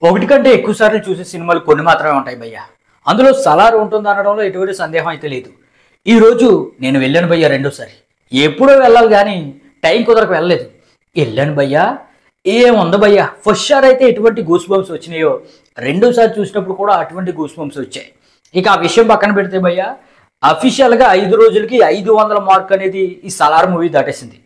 ఒకటి కంటే ఎక్కువ సార్లు చూసే సినిమాలు కొన్ని మాత్రమే ఉంటాయి భయ్య. అందులో సలార్ ఉంటుంది అనడంలో ఎటువంటి సందేహం అయితే లేదు. ఈరోజు నేను వెళ్ళాను భయ్య రెండోసారి. ఎప్పుడో వెళ్ళాలి కానీ టైం కుదరకు వెళ్ళలేదు. వెళ్ళాను భయ్య, ఏముంది భయ్య, ఫస్ట్ షార్ అయితే ఎటువంటి గూస్ బంప్స్ వచ్చినాయో రెండోసారి చూసినప్పుడు కూడా అటువంటి గూస్ బంప్స్ వచ్చాయి. ఇక ఆ విషయం పక్కన పెడితే భయ్య, అఫీషియల్గా 5 రోజులకి 500 మార్క్ అనేది ఈ సలార్ మూవీ దాటేసింది.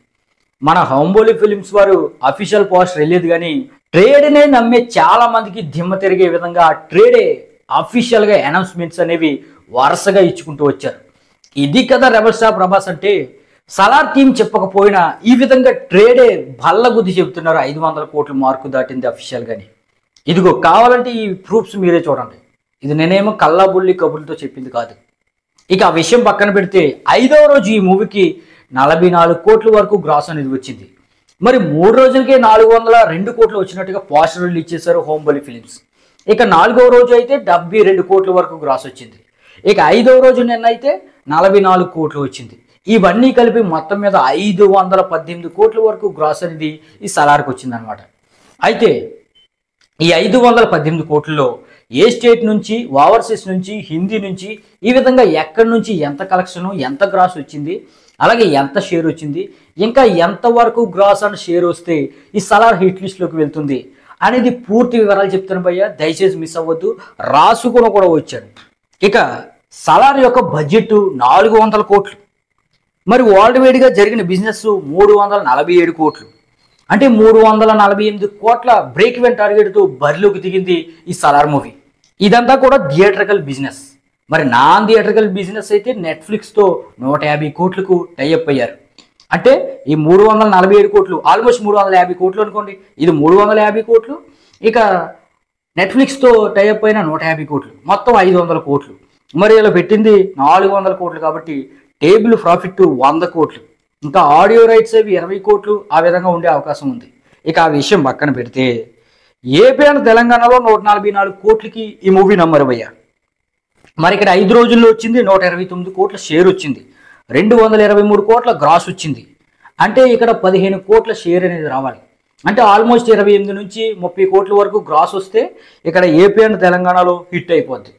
మన హోంబోలి ఫిలిమ్స్ వారు అఫీషియల్ పోస్టర్ వెళ్ళేది కానీ ట్రేడ్నే నమ్మే చాలా మందికి దిమ్మ తిరిగే విధంగా ఆ ట్రేడే అఫీషియల్గా అనౌన్స్మెంట్స్ అనేవి వరుసగా ఇచ్చుకుంటూ వచ్చారు. ఇది కదా రెబల్ స్టార్ ప్రభాస్ అంటే. సలార్ టీం చెప్పకపోయినా ఈ విధంగా ట్రేడే బల్లగుద్ది చెబుతున్నారు 500 కోట్ల మార్కు దాటింది అఫీషియల్గాని. ఇదిగో కావాలంటే ఈ ప్రూఫ్స్ మీరే చూడండి. ఇది నేనేమో కల్లాబుల్లి కబుర్లతో చెప్పింది కాదు. ఇక ఆ విషయం పక్కన పెడితే 5వ రోజు ఈ మూవీకి 44 కోట్ల వరకు గ్రాస్ అనేది వచ్చింది. మరి 3 రోజులకే 402 కోట్లు వచ్చినట్టుగా పోస్టర్ రిలీజ్ చేశారు హోంబోలి ఫిలిమ్స్. ఇక 4వ రోజు అయితే 72 కోట్ల వరకు గ్రాస్ వచ్చింది. ఇక 5వ రోజు నిన్న అయితే 44 కోట్లు వచ్చింది. ఇవన్నీ కలిపి మొత్తం మీద 518 కోట్ల వరకు గ్రాస్ అనేది ఈ సలార్కి వచ్చింది అనమాట. అయితే ఈ 518 కోట్లలో ఏ స్టేట్ నుంచి, ఓవర్సీస్ నుంచి, హిందీ నుంచి, ఈ విధంగా ఎక్కడి నుంచి ఎంత కలెక్షన్, ఎంత గ్రాస్ వచ్చింది, అలాగే ఎంత షేర్ వచ్చింది, ఇంకా ఎంతవరకు గ్రాస్ అండ్ షేర్ వస్తే ఈ సలార్ హిట్ లిస్ట్లోకి వెళ్తుంది అనేది పూర్తి వివరాలు చెప్తాను భయ్య. దయచేసి మిస్ అవ్వద్దు, రాసుకుని కూడా వచ్చాను. ఇక సలార్ యొక్క బడ్జెట్ 400 కోట్లు. మరి వరల్డ్ వైడ్గా జరిగిన బిజినెస్ 347 కోట్లు. అంటే 348 కోట్ల బ్రేక్ ఈవెన్ టార్గెట్తో బరిలోకి దిగింది ఈ సలార్ మూవీ. ఇదంతా కూడా థియేట్రికల్ బిజినెస్. మరి నాన్ థియేట్రికల్ బిజినెస్ అయితే నెట్ఫ్లిక్స్తో 150 కోట్లకు టైఅప్ అయ్యారు. అంటే ఈ 347 కోట్లు ఆల్మోస్ట్ 350 కోట్లు అనుకోండి. ఇది 350 కోట్లు. ఇక నెట్ఫ్లిక్స్తో టైఅప్ అయిన 150 కోట్లు, మొత్తం 500 కోట్లు. మరి ఇలా పెట్టింది 400 కోట్లు కాబట్టి టేబుల్ ప్రాఫిట్ 100 కోట్లు. ఇంకా ఆడియో రైట్స్ అవి 20 కోట్లు ఆ విధంగా ఉండే అవకాశం ఉంది. ఇక ఆ విషయం పక్కన పెడితే ఏపీ అండ్ తెలంగాణలో 144 కోట్లకి ఈ మూవీ నమ్మరు భయ్య. మరి ఇక్కడ 5 రోజుల్లో వచ్చింది 129 కోట్ల షేర్ వచ్చింది, 223 కోట్ల గ్రాస్ వచ్చింది. అంటే ఇక్కడ 15 కోట్ల షేర్ అనేది రావాలి. అంటే ఆల్మోస్ట్ 28 నుంచి 30 కోట్ల వరకు గ్రాస్ వస్తే ఇక్కడ ఏపీ అండ్ తెలంగాణలో హిట్ అయిపోద్ది.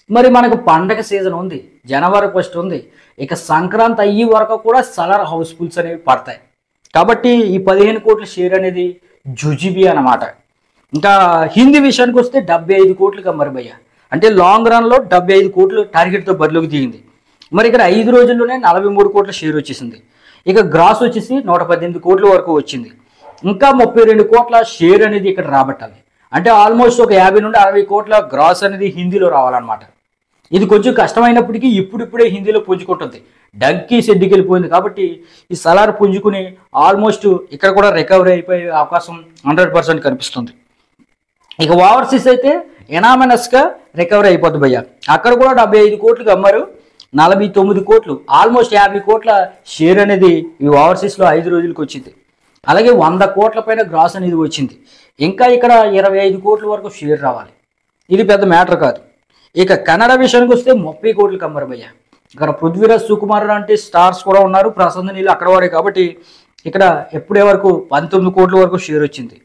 మరి మనకు పండగ సీజన్ ఉంది, జనవరి 1 ఉంది. ఇక సంక్రాంతి అయ్యే వరకు కూడా సలార్ హౌస్ఫుల్స్ అనేవి పడతాయి. కాబట్టి ఈ 15 కోట్ల షేర్ అనేది జుజిబి అన్నమాట. ఇంకా హిందీ విషయానికి వస్తే 75 కోట్లుగా మరి భయ్య. అంటే లాంగ్ రన్లో 75 కోట్లు టార్గెట్తో బరిలోకి దిగింది. మరి ఇక్కడ 5 రోజుల్లోనే 43 కోట్ల షేర్ వచ్చేసింది. ఇక గ్రాస్ వచ్చేసి 118 కోట్ల వరకు వచ్చింది. ఇంకా 32 కోట్ల షేర్ అనేది ఇక్కడ రాబట్టాలి. అంటే ఆల్మోస్ట్ ఒక 50 నుండి 60 కోట్ల గ్రాస్ అనేది హిందీలో రావాలన్నమాట. ఇది కొంచెం కష్టమైనప్పటికీ ఇప్పుడిప్పుడే హిందీలో పుంజుకుంటుంది. డంకీ షెడ్కి వెళ్ళిపోయింది కాబట్టి ఈ సలార్ పుంజుకుని ఆల్మోస్ట్ ఇక్కడ కూడా రికవరీ అయిపోయే అవకాశం 100% కనిపిస్తుంది. ఇక ఓవర్సీస్ అయితే ఎనామనస్గా రికవరీ అయిపోద్ది భయ్య. అక్కడ కూడా 75 కోట్లకు అమ్మారు, 49 కోట్లు, ఆల్మోస్ట్ 50 కోట్ల షేర్ అనేది ఈ ఓవర్సీస్లో 5 రోజులకు వచ్చింది. అలాగే 100 కోట్ల పైన గ్రాస్ అనేది వచ్చింది. ఇంకా ఇక్కడ 25 కోట్ల వరకు షేర్ రావాలి. ఇది పెద్ద మ్యాటర్ కాదు. ఇక కన్నడ విషయానికి వస్తే 30 కోట్లకు అమ్మారు భయ్య. ఇక్కడ పృథ్వీరాజ్ సుకుమార్ లాంటి స్టార్స్ కూడా ఉన్నారు, ప్రశాంత్ నీళ్ళు అక్కడ వాడే కాబట్టి ఇక్కడ ఎప్పుడే వరకు 19 కోట్ల వరకు షేర్ వచ్చింది.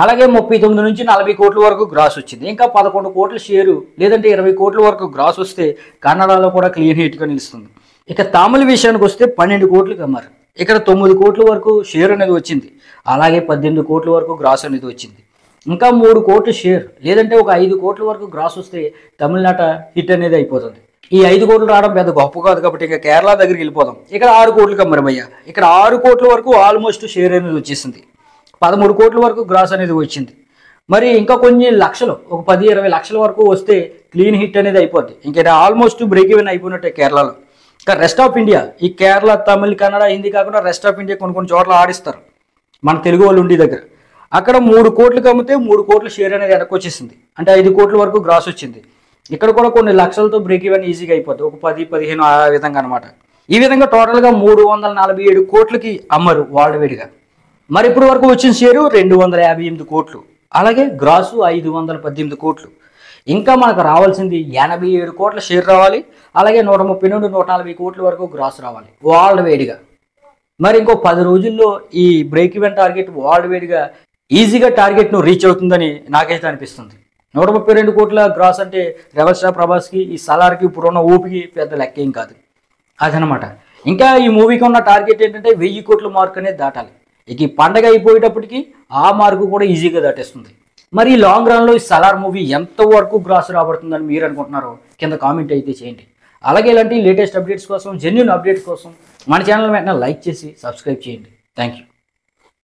అలాగే 39 నుంచి 40 కోట్ల వరకు గ్రాస్ వచ్చింది. ఇంకా 11 కోట్ల షేరు లేదంటే 20 కోట్ల వరకు గ్రాస్ వస్తే కన్నడలో కూడా క్లీన్ హిట్గా నిలుస్తుంది. ఇక తమిళ విషయానికి వస్తే 12 కోట్లకు అమ్మారు. ఇక్కడ 9 కోట్ల వరకు షేర్ అనేది వచ్చింది. అలాగే 18 కోట్ల వరకు గ్రాస్ అనేది వచ్చింది. ఇంకా 3 కోట్ల షేర్ లేదంటే ఒక 5 కోట్ల వరకు గ్రాస్ వస్తే తమిళనాట హిట్ అనేది అయిపోతుంది. ఈ 5 కోట్లు రావడం పెద్ద గొప్ప కాదు కాబట్టి ఇక కేరళ దగ్గరికి వెళ్ళిపోదాం. ఇక్కడ 6 కోట్లకు అమ్మారు భయ్య. ఇక్కడ 6 కోట్ల వరకు ఆల్మోస్ట్ షేర్ అనేది వచ్చేసింది. 13 కోట్ల వరకు గ్రాస్ అనేది వచ్చింది. మరి ఇంకా కొన్ని లక్షలు, ఒక 10-20 లక్షల వరకు వస్తే క్లీన్ హిట్ అనేది అయిపోద్ది. ఇంకా ఆల్మోస్ట్ బ్రేక్ ఈవెన్ అయిపోయినట్టే కేరళలో. ఇంకా రెస్ట్ ఆఫ్ ఇండియా, ఈ కేరళ, తమిళ్, కన్నడ, హిందీ కాకుండా రెస్ట్ ఆఫ్ ఇండియా కొన్ని చోట్ల ఆడిస్తారు మన తెలుగు వాళ్ళు ఉండి దగ్గర. అక్కడ 3 కోట్లకు అమ్మితే 3 కోట్ల షేర్ అనేది వెనక్కి వచ్చేసింది. అంటే 5 కోట్ల వరకు గ్రాస్ వచ్చింది. ఇక్కడ కూడా కొన్ని లక్షలతో బ్రేక్ ఈవెన్ ఈజీగా అయిపోద్ది, ఒక 10-15 ఆ విధంగా అనమాట. ఈ విధంగా టోటల్గా 347 కోట్లకి అమ్మరు వరల్డ్ వైడ్గా. మరి ఇప్పుడు వరకు వచ్చిన షేరు 258 కోట్లు, అలాగే గ్రాసు 518 కోట్లు. ఇంకా మనకు రావాల్సింది 87 కోట్ల షేర్ రావాలి. అలాగే 130 నుండి 140 కోట్ల వరకు గ్రాస్ రావాలి వరల్డ్ వైడ్గా. మరి ఇంకో 10 రోజుల్లో ఈ బ్రేక్ ఈవెన్ టార్గెట్ వరల్డ్ వైడ్గా ఈజీగా టార్గెట్ను రీచ్ అవుతుందని నాకైతే అనిపిస్తుంది. 132 కోట్ల గ్రాస్ అంటే రెబల్ స్టార్ ప్రభాస్కి ఈ సలార్కి ఇప్పుడున్న ఊపికి పెద్ద లెక్కేం కాదు. అదనమాట. ఇంకా ఈ మూవీకి ఉన్న టార్గెట్ ఏంటంటే 1000 కోట్ల మార్క్ అనేది దాటాలి. ఇక ఈ పండగ అయిపోయేటప్పటికి ఆ మార్కు కూడా ఈజీగా దాటేస్తుంది. మరి ఈ లాంగ్ రన్లో ఈ సలార్ మూవీ ఎంతవరకు గ్రాస్ రాబడుతుందని మీరు అనుకుంటున్నారో కింద కామెంట్ అయితే చేయండి. అలాగే ఇలాంటి లేటెస్ట్ అప్డేట్స్ కోసం, జెన్యూన్ అప్డేట్స్ కోసం మన ఛానల్ వెంటనే లైక్ చేసి సబ్స్క్రైబ్ చేయండి. Thank you.